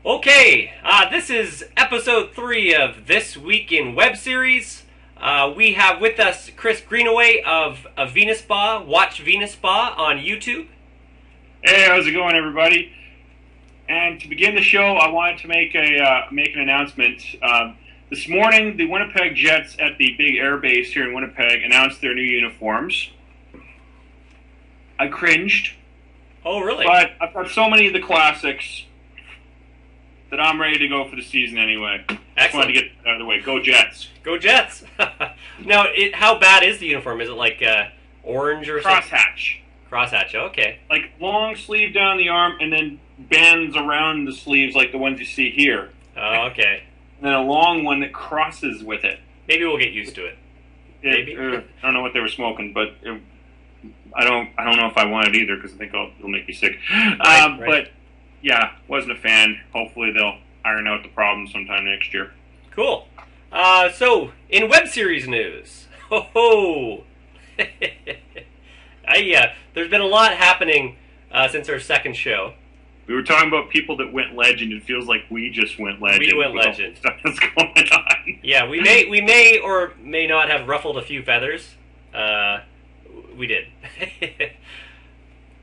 Okay, this is episode 3 of This Week in Webseries. We have with us Chris Greenaway of Venus Spa. Watch Venus Spa on YouTube. Hey, how's it going, everybody? And to begin the show, I wanted to make an announcement. This morning, the Winnipeg Jets at the big air base here in Winnipeg announced their new uniforms. I cringed. Oh, really? But I've got so many of the classics that I'm ready to go for the season anyway. Excellent. Just wanted to get that out of the way. Go Jets. Go Jets! Now, how bad is the uniform? Is it like orange or something? Crosshatch. Crosshatch, okay. Like long sleeve down the arm and then bands around the sleeves like the ones you see here. Oh, okay. And then a long one that crosses with it. Maybe we'll get used to it. Maybe. I don't know what they were smoking, but I don't know if I want it either because I think it'll make me sick. Right. But yeah, wasn't a fan. Hopefully they'll iron out the problem sometime next year. Cool. So, in web series news, there's been a lot happening since our second show. We were talking about people that went legend. It feels like we just went legend. We went legend. Stuff that's going on. Yeah, we may or may not have ruffled a few feathers. We did.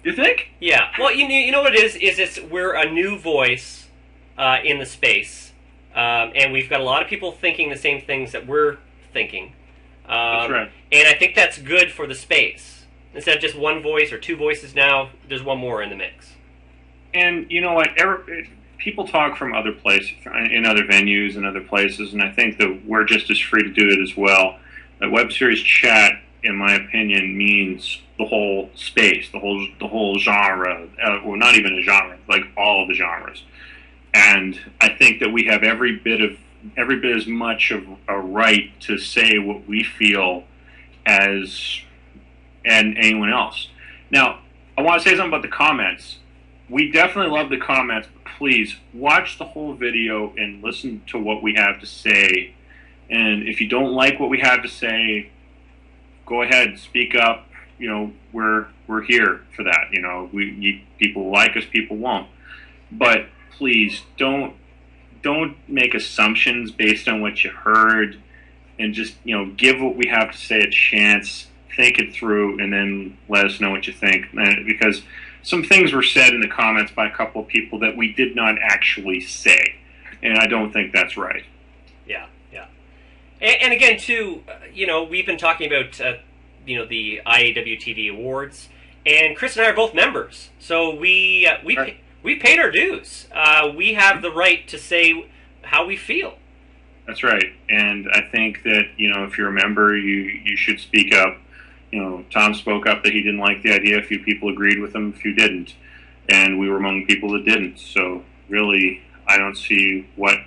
You think? Yeah. Well, you know what it is? We're a new voice in the space, and we've got a lot of people thinking the same things that we're thinking. That's right. And I think that's good for the space. Instead of just one voice or two voices now, there's one more in the mix. And you know what? People talk from other places, in other venues and other places, and I think that we're just as free to do it as well. The web series chat, in my opinion, means the whole space, the whole genre. Well, not even a genre, like all of the genres. And I think that we have every bit as much of a right to say what we feel as and anyone else. Now, I want to say something about the comments. We definitely love the comments, but please watch the whole video and listen to what we have to say. And if you don't like what we have to say, go ahead, speak up. You know, we're here for that. You know, people like us, people won't. But please don't make assumptions based on what you heard, and just give what we have to say a chance. Think it through, and then let us know what you think. Because some things were said in the comments by a couple of people that we did not actually say, and I don't think that's right. Yeah. And again, too, we've been talking about the IAWTV awards, and Chris and I are both members, so we paid our dues. We have the right to say how we feel. That's right, and I think that if you're a member, you should speak up. Tom spoke up that he didn't like the idea. A few people agreed with him, a few didn't, and we were among the people that didn't. So really, I don't see what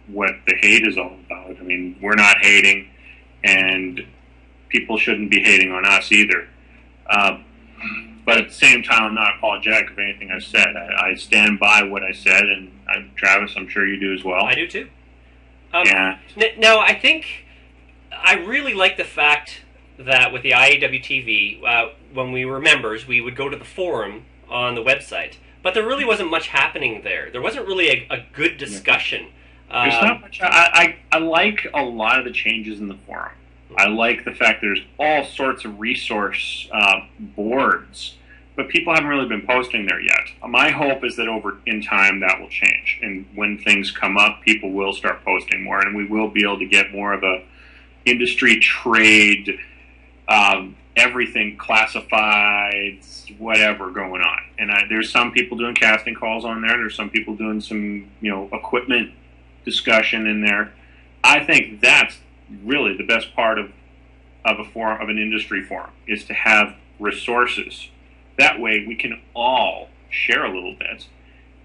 the hate is all about. I mean, we're not hating, and people shouldn't be hating on us either. But at the same time, I'm not apologetic of anything I said. I stand by what I said, and Travis, I'm sure you do as well. I do too. Yeah. Now, I think I really like the fact that with the IAWTV, when we were members, we would go to the forum on the website, but there really wasn't much happening there. There wasn't really a good discussion. There's not much. I like a lot of the changes in the forum. I like the fact there's all sorts of resource boards, but people haven't really been posting there yet. My hope is that in time that will change, and when things come up, people will start posting more, and we will be able to get more of a industry trade, everything classifieds, whatever going on. And there's some people doing casting calls on there. There's some people doing some equipment discussion in there. I think that's really the best part of a forum, of an industry forum, is to have resources. That way we can all share a little bit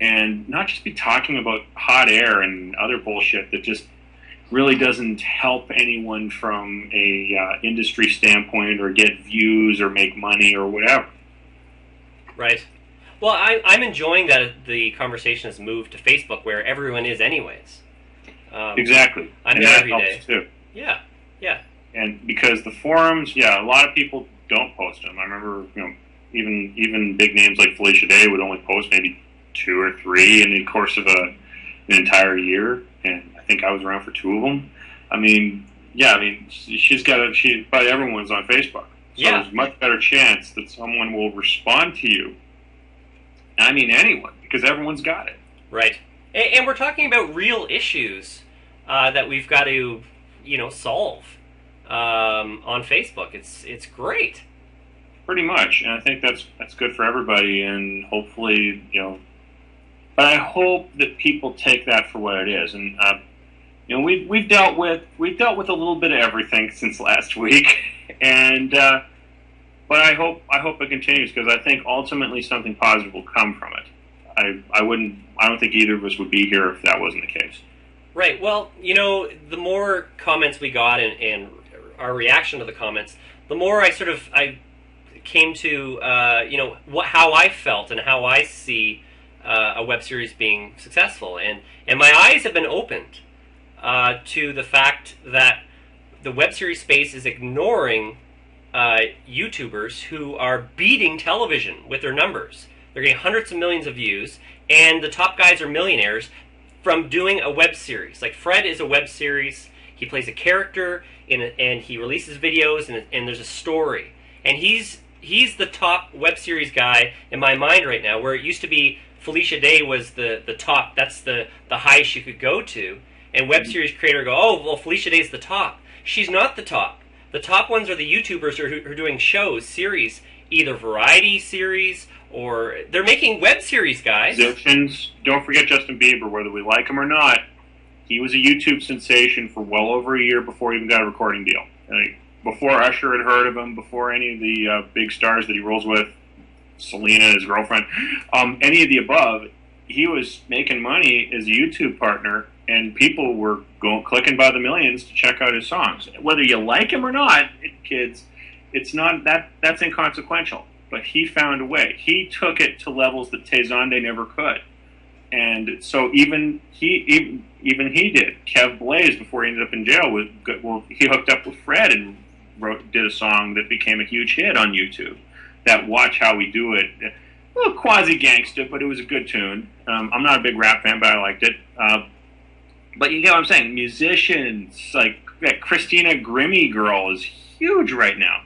and not just be talking about hot air and other bullshit that just really doesn't help anyone from a industry standpoint, or get views or make money or whatever. Right. Well, I'm enjoying that the conversation has moved to Facebook, where everyone is anyways. Exactly. I'm and there that every helps day. too. Yeah. And because the forums, a lot of people don't post them. I remember, even big names like Felicia Day would only post maybe 2 or 3 in the course of an entire year, and I think I was around for 2 of them. I mean, yeah, I mean, but everyone's on Facebook. So there's a much better chance that someone will respond to you. I mean, anyone, because everyone's got it. Right. And we're talking about real issues that we've got to, solve on Facebook. It's great. Pretty much, and I think that's good for everybody, and hopefully, But I hope that people take that for what it is, and we've dealt with a little bit of everything since last week, and but I hope it continues, because I think ultimately something positive will come from it. I don't think either of us would be here if that wasn't the case. Right. Well, the more comments we got and our reaction to the comments, the more I came to how I felt and how I see a web series being successful, and my eyes have been opened to the fact that the web series space is ignoring YouTubers who are beating television with their numbers. They're getting hundreds of millions of views, and the top guys are millionaires from doing a web series. Like Fred is a web series. He plays a character and he releases videos, and there's a story. And he's the top web series guy in my mind right now, where it used to be Felicia Day was the top. That's the highest you could go to. And web series creator go, oh, well, Felicia Day's the top. She's not the top. The top ones are the YouTubers who are doing shows, series, either variety series or they're making web series, guys. Musicians. Don't forget Justin Bieber, whether we like him or not. He was a YouTube sensation for well over a year before he even got a recording deal. Before Usher had heard of him, before any of the big stars that he rolls with, Selena, his girlfriend, any of the above, he was making money as a YouTube partner, and people were clicking by the millions to check out his songs. Whether you like him or not, kids, it's not that's inconsequential. But he found a way. He took it to levels that Tezonde never could, and so even he did. Kev Blaze, before he ended up in jail, he hooked up with Fred and did a song that became a huge hit on YouTube. That Watch How We Do It, a little quasi-gangsta, but it was a good tune. I'm not a big rap fan, but I liked it. But you get what I'm saying. Musicians, like that Christina Grimmie girl is huge right now.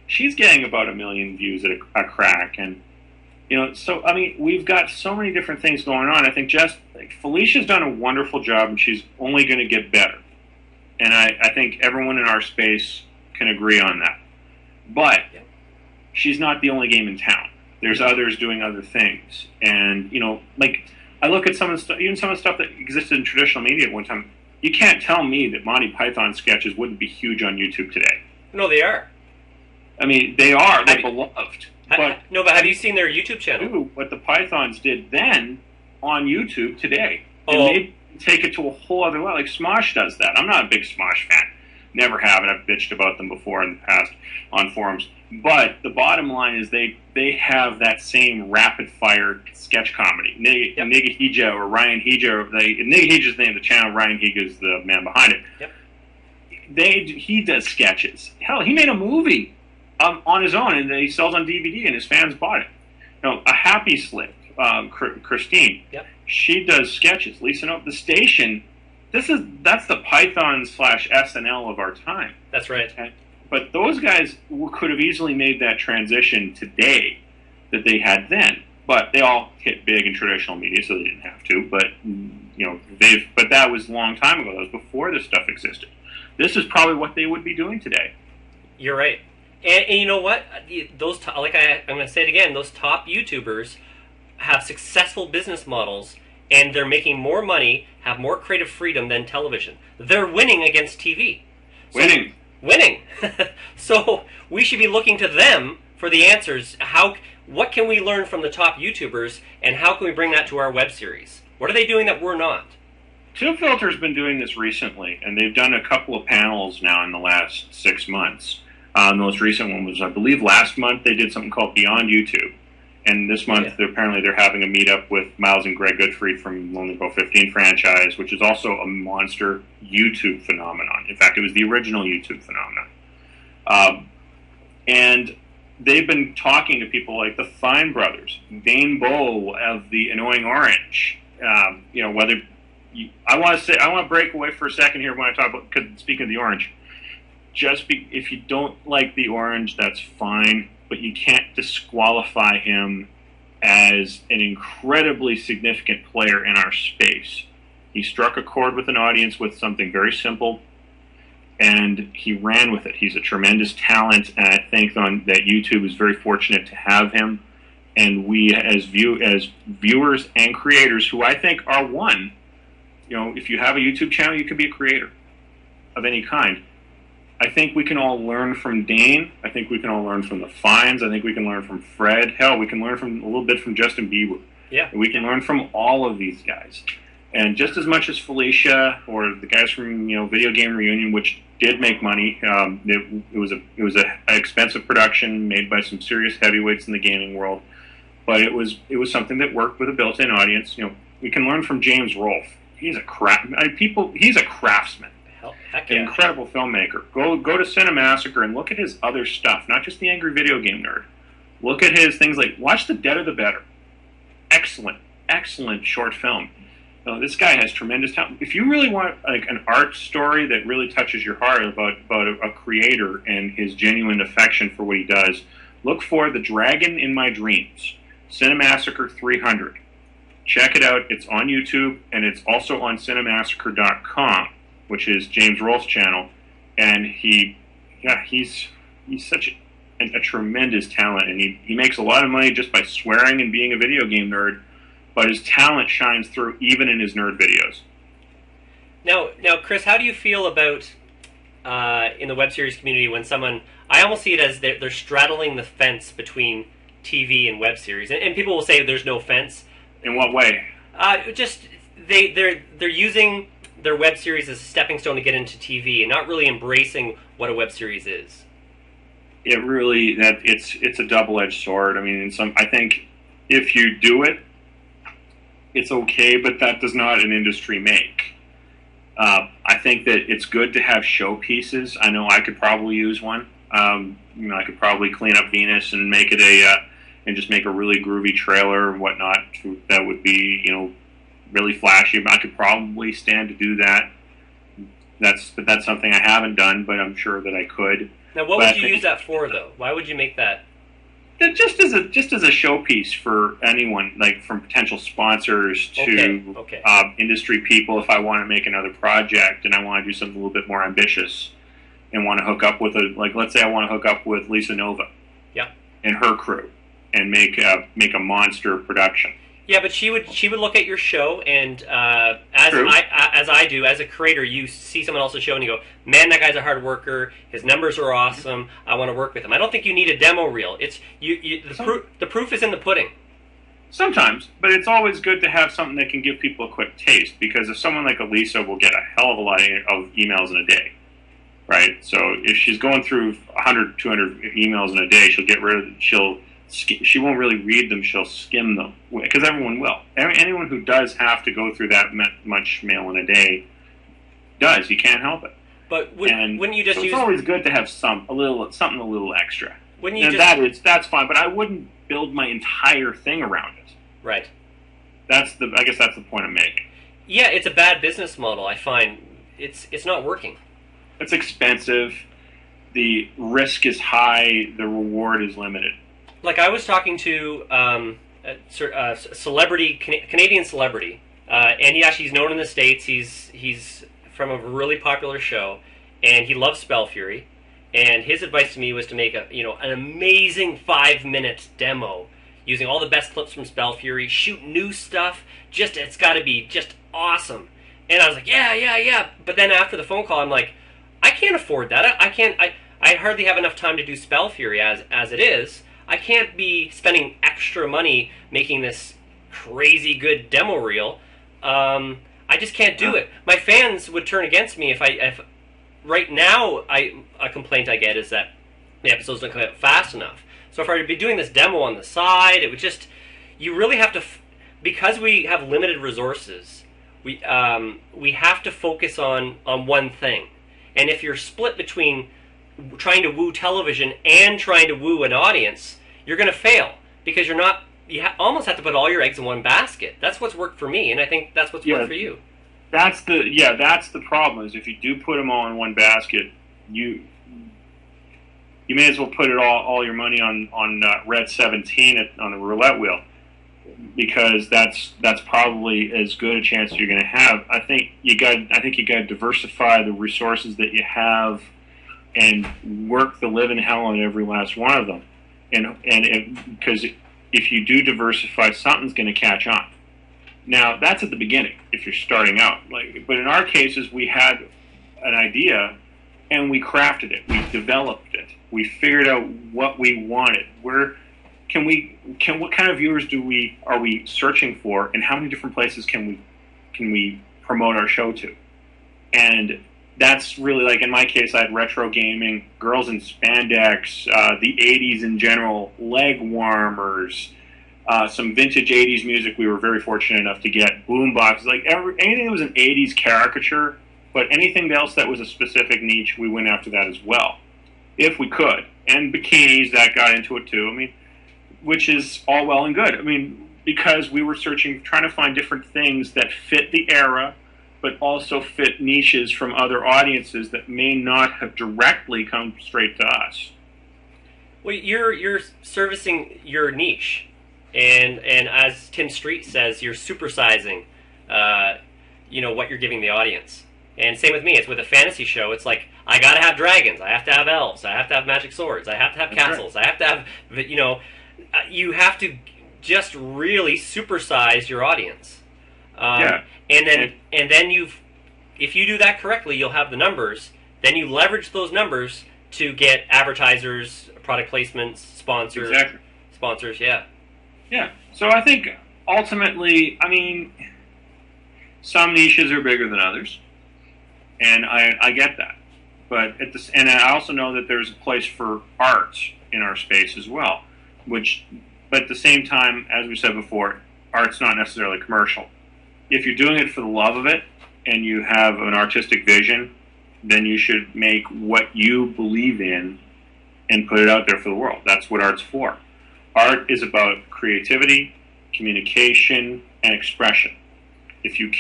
She's getting about 1 million views at a crack. And, so, I mean, we've got so many different things going on. I think Felicia's done a wonderful job, and she's only going to get better. And I think everyone in our space can agree on that. But she's not the only game in town. There's others doing other things. And, I look at some of the stuff that existed in traditional media at one time. You can't tell me that Monty Python sketches wouldn't be huge on YouTube today. No, they are. I mean, they are. They're beloved. But have you seen their YouTube channel? Do what the Pythons did then on YouTube today. Oh. And they take it to a whole other level. Like Smosh does that. I'm not a big Smosh fan. Never have, and I've bitched about them before in the past on forums. But the bottom line is they have that same rapid-fire sketch comedy. Nigga Hija or Ryan Hija. Nigga Hija's the name of the channel. Ryan Higa is the man behind it. Yep. He does sketches. Hell, he made a movie on his own, and he sells on DVD, and his fans bought it. A Happy Slip, Christine. Yep. She does sketches. Lisa Note, the station. That's the Python / SNL of our time. That's right. But those guys could have easily made that transition today that they had then. But they all hit big in traditional media, so they didn't have to. But but that was a long time ago. That was before this stuff existed. This is probably what they would be doing today. You're right. And you know what? I'm going to say it again. Those top YouTubers have successful business models, and they're making more money, have more creative freedom than television. They're winning against TV. Winning. So we should be looking to them for the answers. What can we learn from the top YouTubers, and how can we bring that to our web series? What are they doing that we're not? Tube Filter's been doing this recently, and they've done a couple of panels now in the last 6 months. The most recent one was, I believe, last month. They did something called Beyond YouTube. And this month, they're having a meetup with Miles and Greg Goodfried from Lonely Girl 15 franchise, which is also a monster YouTube phenomenon. In fact, it was the original YouTube phenomenon. And they've been talking to people like the Fine Brothers, Dane Bowe of the Annoying Orange, whether I want to break away for a second here when I talk about, cause speaking of the orange. If you don't like the orange, that's fine, but you can't disqualify him as an incredibly significant player in our space. He struck a chord with an audience with something very simple, and he ran with it. He's a tremendous talent, and I think that YouTube is very fortunate to have him. And we, as viewers and creators, who I think are one, if you have a YouTube channel, you can be a creator of any kind. I think we can all learn from Dane. I think we can all learn from the Fines. I think we can learn from Fred. Hell, we can learn a little bit from Justin Bieber. Yeah. We can learn from all of these guys. And just as much as Felicia or the guys from Video Game Reunion, which did make money, it was an expensive production made by some serious heavyweights in the gaming world, but it was something that worked with a built-in audience. We can learn from James Rolfe. He's a craftsman. Heck An yeah. incredible filmmaker. Go to Cinemassacre and look at his other stuff, not just the Angry Video Game Nerd. Look at his things like watch The Deader the Better. Excellent short film. This guy has tremendous talent. If you really want like an art story that really touches your heart about a creator and his genuine affection for what he does, look for The Dragon in My Dreams, Cinemassacre 300. Check it out. It's on YouTube, and it's also on Cinemassacre.com, which is James Rolfe's channel. And he's such a tremendous talent, and he makes a lot of money just by swearing and being a video game nerd. But his talent shines through even in his nerd videos. Now, Chris, how do you feel about in the web series community when I almost see it as they're straddling the fence between TV and web series, and people will say there's no fence. In what way? Just they're using their web series as a stepping stone to get into TV, and not really embracing what a web series is. It's a double-edged sword. I mean, I think if you do it, it's okay, but that does not an industry make. I think that it's good to have showpieces. I know I could probably use one. I could probably clean up Venus and make it and just make a really groovy trailer and whatnot that would be, really flashy. I could probably stand to do that. That's something I haven't done, but I'm sure that I could. Now, what would you use that for, though? Why would you make that? Just as a showpiece for anyone, like from potential sponsors to industry people. If I want to make another project and I want to do something a little bit more ambitious and want to hook up with let's say I want to hook up with Lisa Nova, and her crew, and make a monster production. Yeah, but she would look at your show, and as I do as a creator, you see someone else's show and you go, "Man, that guy's a hard worker. His numbers are awesome. I want to work with him." I don't think you need a demo reel. It's the proof is in the pudding. Sometimes, but it's always good to have something that can give people a quick taste. Because if someone like Elisa will get a hell of a lot of emails in a day, right? So if she's going through 100, 200 emails in a day, she won't really read them. She'll skim them, because everyone will. Anyone who does have to go through that much mail in a day does. You can't help it. But wouldn't you just use? It's always good to have something a little extra. Wouldn't you that's fine. But I wouldn't build my entire thing around it. Right. I guess that's the point I'm making. Yeah, it's a bad business model. I find it's not working. It's expensive. The risk is high. The reward is limited. Like I was talking to a celebrity, Canadian celebrity, and he's known in the States. He's from a really popular show, and he loves Spell Fury. And his advice to me was to make an amazing 5-minute demo using all the best clips from Spell Fury, shoot new stuff. It's got to be just awesome. And I was like, yeah. But then after the phone call, I'm like, I can't afford that. I can't. I hardly have enough time to do Spell Fury as it is. I can't be spending extra money making this crazy good demo reel. I just can't do it. My fans would turn against me if right now a complaint I get is that the episodes don't come out fast enough. So if I were to be doing this demo on the side, it would just, you really have to, because we have limited resources, we have to focus on one thing. And if you're split between trying to woo television and trying to woo an audience, you're going to fail, because you're not. You almost have to put all your eggs in one basket. That's what's worked for me, and I think that's what's worked for you. That's the problem. Is if you do put them all in one basket, you may as well put all your money on red 17 on the roulette wheel, because that's probably as good a chance as you're going to have. I think you got to diversify the resources that you have and work the living hell on every last one of them. Because if you do diversify, something's going to catch on. Now, that's at the beginning if you're starting out. But in our cases, we had an idea and we crafted it. We developed it. We figured out what we wanted. What kind of viewers are we searching for, and how many different places can we promote our show to? And that's really, like in my case, I had retro gaming, girls in spandex, the 80s in general, leg warmers, some vintage 80s music we were very fortunate enough to get, boom boxes, anything that was an 80s caricature, but anything else that was a specific niche, we went after that as well, if we could. And bikinis, that got into it too. I mean, which is all well and good. I mean, because we were trying to find different things that fit the era, but also fit niches from other audiences that may not have directly come straight to us. Well, you're servicing your niche, and as Tim Street says, you're supersizing, what you're giving the audience. And same with me. It's with a fantasy show. It's like, I gotta have dragons. I have to have elves. I have to have magic swords. I have to have castles. Right. I have to have, you have to just really supersize your audience. And then if you do that correctly, you'll have the numbers. Then you leverage those numbers to get advertisers, product placements, sponsors. Exactly. Sponsors, yeah. Yeah. So I think ultimately, I mean, some niches are bigger than others, and I get that. But and I also know that there's a place for art in our space as well. But at the same time, as we said before, art's not necessarily commercial. If you're doing it for the love of it and you have an artistic vision, then you should make what you believe in and put it out there for the world. That's what art's for. Art is about creativity, communication, and expression. If you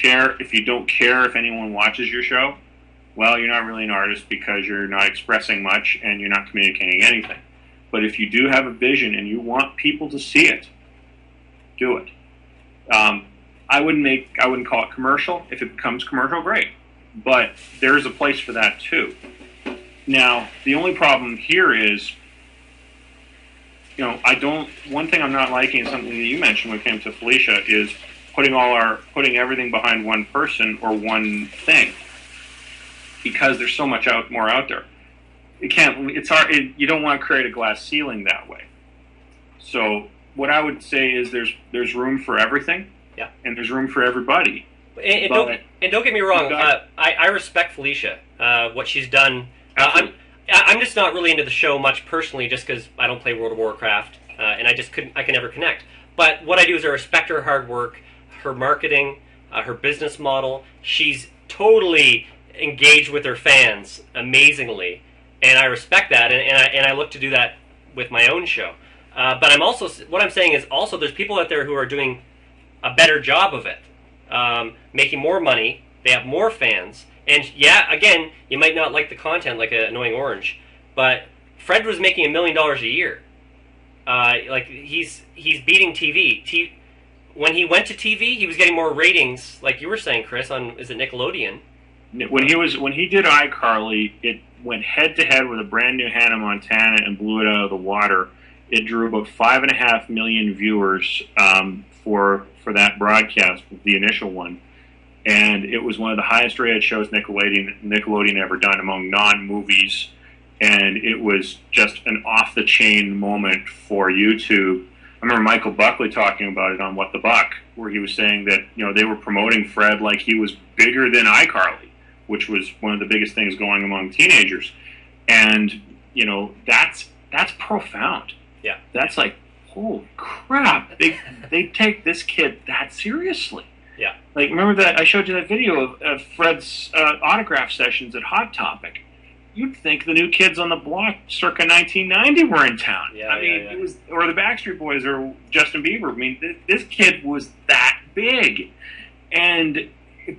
don't care if anyone watches your show, well, you're not really an artist, because you're not expressing much and you're not communicating anything. But if you do have a vision and you want people to see it, do it. I wouldn't call it commercial. If it becomes commercial, great. But there's a place for that too. Now, the only problem here is, one thing I'm not liking is something that you mentioned when it came to Felicia, is putting everything behind one person or one thing, because there's so much more out there. It's hard. You don't want to create a glass ceiling that way. So what I would say is there's room for everything. Yeah. And there's room for everybody. And don't get me wrong. I respect Felicia, what she's done. I'm just not really into the show much personally, just because I don't play World of Warcraft, and I can never connect. But what I do is I respect her hard work, her marketing, her business model. She's totally engaged with her fans amazingly, and I respect that, and I look to do that with my own show. But what I'm saying is also there's people out there who are doing a better job of it, making more money. They have more fans, and yeah, again, you might not like the content like an Annoying Orange, but Fred was making $1 million a year. He's beating TV. When he went to TV, he was getting more ratings, like you were saying, Chris, on, is it Nickelodeon? When he did iCarly, it went head to head with a brand new Hannah Montana and blew it out of the water. It drew about 5.5 million viewers for that broadcast, the initial one, and it was one of the highest rated shows Nickelodeon ever done among non-movies, and it was just an off-the-chain moment for YouTube. I remember Michael Buckley talking about it on What the Buck, where he was saying that they were promoting Fred like he was bigger than iCarly, which was one of the biggest things going among teenagers, and that's profound. Yeah, that's like, holy crap! They take this kid that seriously. Yeah, like remember that I showed you that video of Fred's autograph sessions at Hot Topic. You'd think the New Kids on the Block circa 1990 were in town. Yeah, It was, or the Backstreet Boys or Justin Bieber. I mean, this kid was that big, and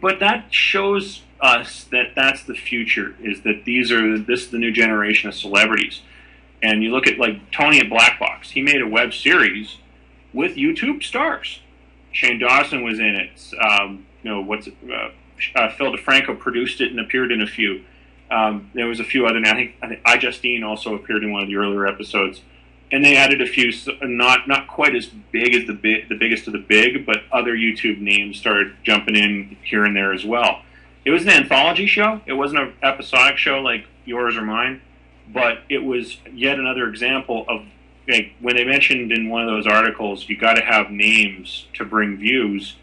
but that shows us that that's the future. Is that this is the new generation of celebrities. And you look at like Tony at Black Box. He made a web series with YouTube stars. Shane Dawson was in it. Phil DeFranco produced it and appeared in a few. There was a few other. I think iJustine also appeared in one of the earlier episodes. And they added a few, not quite as big as the biggest of the big, but other YouTube names started jumping in here and there as well. It was an anthology show. It wasn't an episodic show like yours or mine, but it was yet another example of, like, when they mentioned in one of those articles, you got to have names to bring views.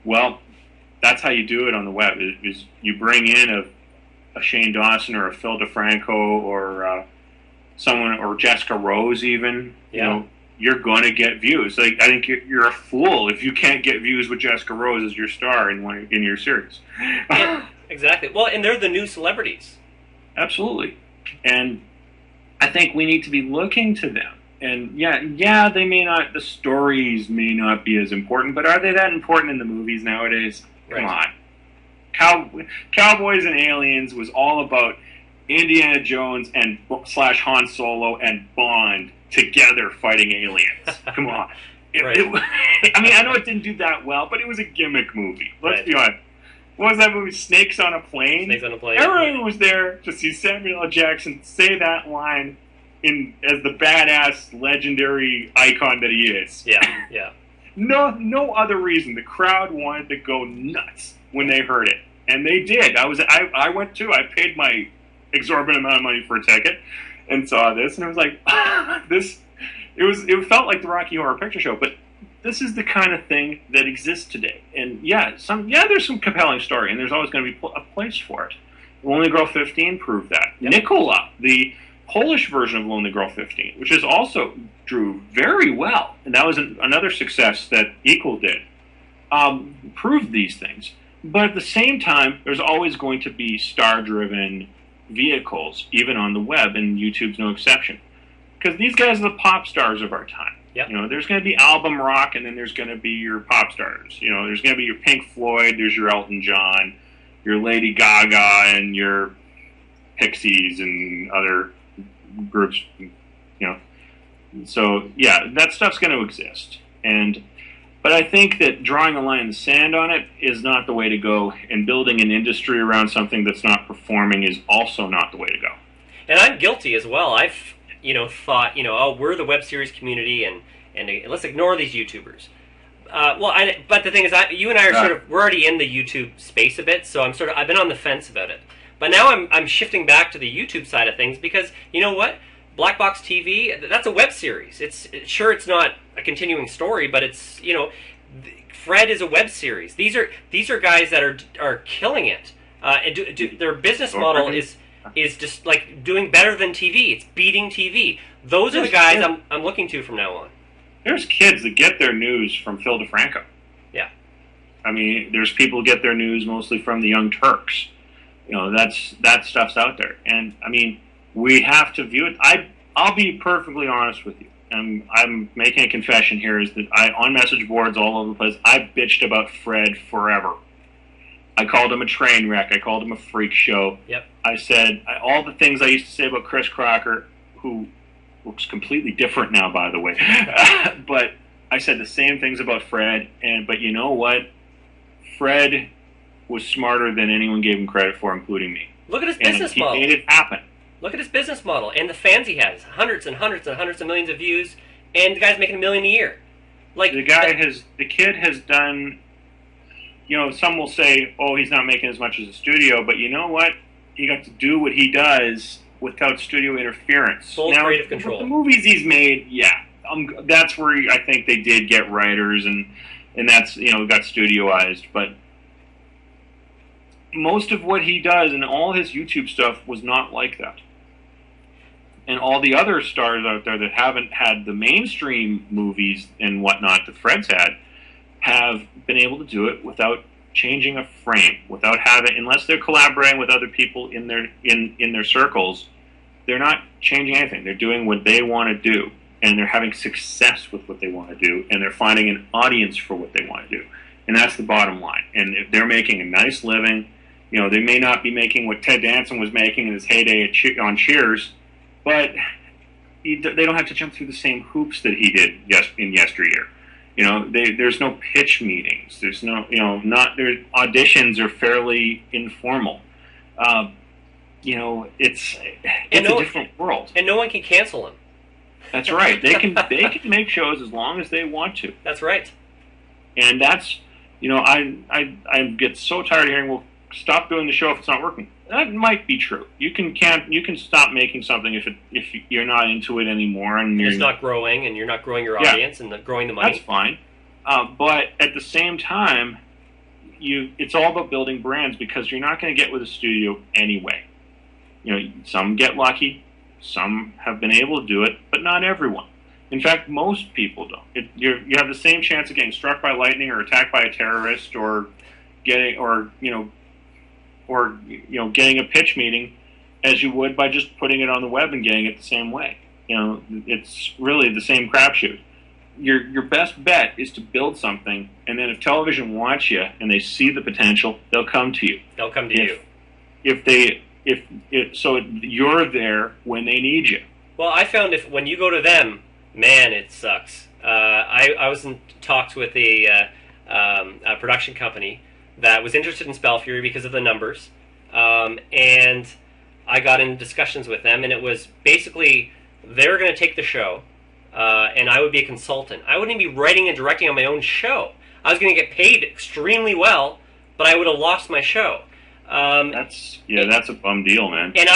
Well, that's how you do it on the web. Is you bring in a Shane Dawson or a Phil DeFranco or someone, or Jessica Rose even. Yeah. You know, you're going to get views. Like, I think you're a fool if you can't get views with Jessica Rose as your star in your series. Yeah, exactly. Well, and they're the new celebrities. Absolutely. And I think we need to be looking to them. And yeah, they may not, the stories may not be as important, but are they that important in the movies nowadays? Come on. Cowboys and Aliens was all about Indiana Jones and / Han Solo and Bond together fighting aliens. Come on. I mean, I know it didn't do that well, but it was a gimmick movie. Let's be honest. What was that movie? Snakes on a Plane? Snakes on a Plane. Everyone was there to see Samuel L. Jackson say that line as the badass, legendary icon that he is. Yeah. No other reason. The crowd wanted to go nuts when they heard it, and they did. I went too. I paid my exorbitant amount of money for a ticket and saw this, and it was like this. It felt like the Rocky Horror Picture Show, but this is the kind of thing that exists today. And there's some compelling story, and there's always going to be a place for it. Lonely Girl 15 proved that. Yep. Nicola, the Polish version of Lonely Girl 15, which is also drew very well, and that was another success that Equal did, proved these things. But at the same time, there's always going to be star-driven vehicles, even on the web, and YouTube's no exception. Because these guys are the pop stars of our time. Yep. You know, there's going to be album rock, and then there's going to be your pop stars. You know, there's going to be your Pink Floyd, there's your Elton John, your Lady Gaga, and your Pixies and other groups. You know, so yeah, that stuff's going to exist. But I think that drawing a line in the sand on it is not the way to go, and building an industry around something that's not performing is also not the way to go. And I'm guilty as well. I've thought, oh, we're the web series community, and let's ignore these YouTubers. But the thing is, you and I are we're already in the YouTube space a bit, so I've been on the fence about it. But now I'm shifting back to the YouTube side of things, because you know what? Black Box TV, that's a web series. It's not a continuing story, but it's, Fred is a web series. These are guys that are killing it. And their business model is just like doing better than TV. It's beating TV. Those are the guys I'm looking to from now on. There's kids that get their news from Phil DeFranco. Yeah. I mean, there's people who get their news mostly from the Young Turks. That stuff's out there. And, I mean, we have to view it. I'll be perfectly honest with you. I'm making a confession here, is that on message boards all over the place, I bitched about Fred forever. I called him a train wreck. I called him a freak show. Yep. I said all the things I used to say about Chris Crocker, who looks completely different now, by the way. But I said the same things about Fred. But you know what? Fred was smarter than anyone gave him credit for, including me. Look at his business model. He made it happen. Look at his business model and the fans he has. Hundreds and hundreds and hundreds of millions of views, and the guy's making $1 million a year. Like the kid has done. Some will say, "Oh, he's not making as much as a studio," but you know what? He got to do what he does without studio interference. Full creative control. The movies he's made, that's where I think they did get writers, and that's got studioized. But most of what he does and all his YouTube stuff was not like that. And all the other stars out there that haven't had the mainstream movies and whatnot that Fred's had have been able to do it without changing a frame, without unless they're collaborating with other people in their circles, they're not changing anything. They're doing what they want to do, and they're having success with what they want to do, and they're finding an audience for what they want to do. and that's the bottom line. And if they're making a nice living, they may not be making what Ted Danson was making in his heyday on Cheers, but they don't have to jump through the same hoops that he did in yesteryear. There's no pitch meetings. There's no, their auditions are fairly informal. It's a different world, and no one can cancel him. That's right. They can make shows as long as they want to. That's right. And that's I get so tired of hearing, well, stop doing the show if it's not working. That might be true. You can stop making something if you're not into it anymore, and it's not growing, and you're not growing your audience and growing the money. That's fine. But at the same time, it's all about building brands, because you're not going to get with a studio anyway. Some get lucky, some have been able to do it, but not everyone. In fact, most people don't. You have the same chance of getting struck by lightning or attacked by a terrorist or getting getting a pitch meeting as you would by just putting it on the web and getting it the same way. It's really the same crapshoot. Your best bet is to build something, and then if television wants you and they see the potential, they'll come to you. They'll come to you. So you're there when they need you. Well, I found when you go to them, man, it sucks. I was in talks with a production company that was interested in Spell Fury because of the numbers, and I got in discussions with them, and it was basically they were going to take the show, and I would be a consultant. I wouldn't be writing and directing on my own show. I was going to get paid extremely well, but I would have lost my show. That's a bum deal, man. And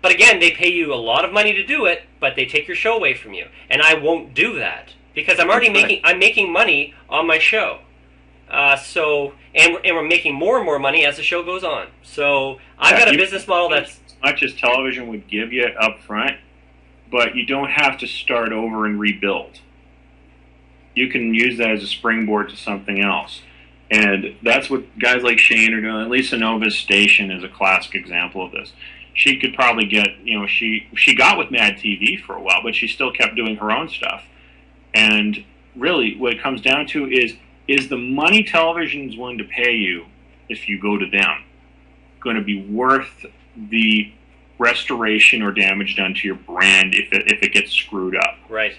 but again, they pay you a lot of money to do it, but they take your show away from you, and I won't do that because I'm making money on my show. And we're making more and more money as the show goes on. So I've got a business model that's as much as television would give you up front, but you don't have to start over and rebuild. You can use that as a springboard to something else. And that's what guys like Shane are doing. Lisa Nova's Station is a classic example of this. She could probably get, she got with Mad TV for a while, but she still kept doing her own stuff. And really, what it comes down to is the money television is willing to pay you if you go to them going to be worth the restoration or damage done to your brand if it gets screwed up? Right.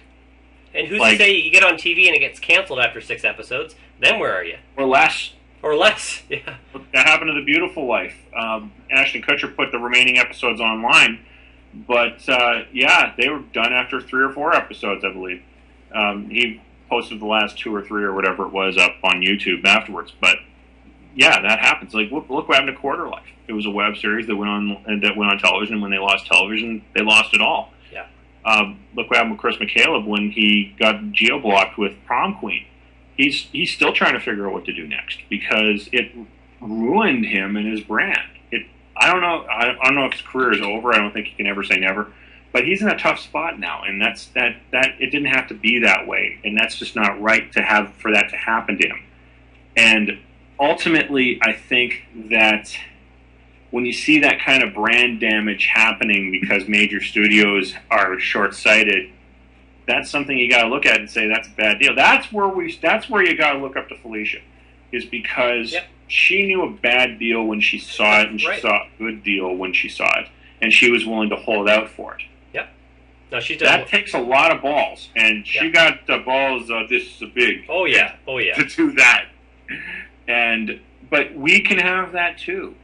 And who's to say you get on TV and it gets canceled after 6 episodes? Then where are you? Or less. Or less, yeah. That happened to The Beautiful Life. Ashton Kutcher put the remaining episodes online, but they were done after 3 or 4 episodes, I believe. He posted the last 2 or 3 or whatever it was up on YouTube afterwards. But yeah, that happens. Like look what happened to Quarter Life. It was a web series that went on television. When they lost television, they lost it all. Yeah. Look what happened with Chris McCaleb when he got geo-blocked with Prom Queen. He's still trying to figure out what to do next because it ruined him and his brand. I don't know if his career is over. I don't think he can ever say never. But he's in a tough spot now, and that it didn't have to be that way, and that's just not right for that to happen to him. And ultimately, I think that when you see that kind of brand damage happening because major studios are short-sighted, that's something you got to look at and say that's a bad deal. That's where you got to look up to Felicia, is because she knew a bad deal when she saw it, and she saw a good deal when she saw it, and she was willing to hold out for it. No, that takes a lot of balls, and she got the balls this big. Oh yeah. To do that, but we can have that too.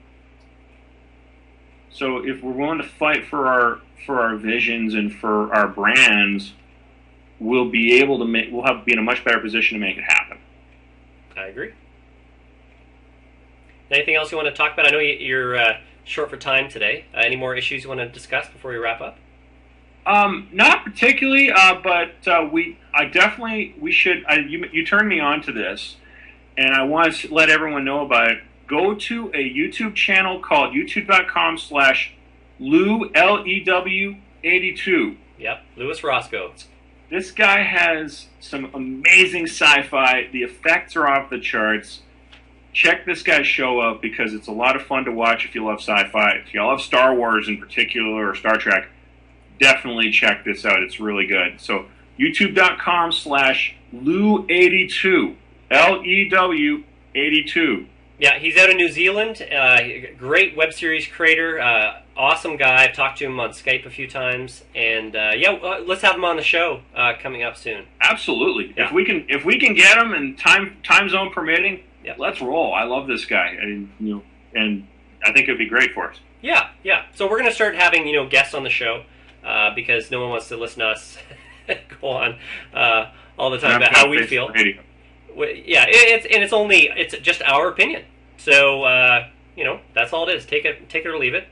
So if we're willing to fight for our visions and for our brands, we'll be able to be in a much better position to make it happen. I agree. Anything else you want to talk about? I know you're short for time today. Any more issues you want to discuss before we wrap up? Not particularly, but we should. You turned me on to this, and I want to let everyone know about it. Go to a YouTube channel called youtube.com/Lew LEW82. Yep, Louis Roscoe. This guy has some amazing sci-fi. The effects are off the charts. Check this guy's show out because it's a lot of fun to watch if you love sci-fi. If you love Star Wars in particular or Star Trek, definitely check this out. It's really good. So youtube.com/Lew82. LEW82. Yeah, he's out of New Zealand. Great web series creator. Awesome guy. I've talked to him on Skype a few times, and let's have him on the show coming up soon. Absolutely. Yeah. If we can get him and time zone permitting, yeah, let's roll. I love this guy, and I think it'd be great for us. Yeah, yeah. So we're going to start having guests on the show because no one wants to listen to us go on all the time about how we feel. Radio. Yeah, it's just our opinion. So that's all it is. Take it or leave it.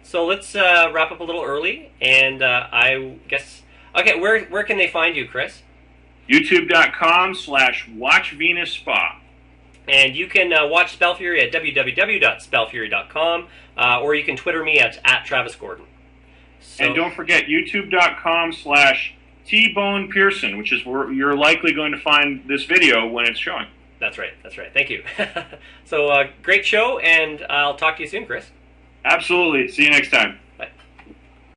So let's wrap up a little early, and I guess where can they find you, Chris? YouTube.com/WatchVenusSpa. And you can watch Spell Fury at www.spellfury.com, or you can Twitter me at Travis Gordon. So, and don't forget YouTube.com/T-Bone Pearson, which is where you're likely going to find this video when it's showing. That's right. Thank you. So great show, and I'll talk to you soon, Chris. Absolutely. See you next time.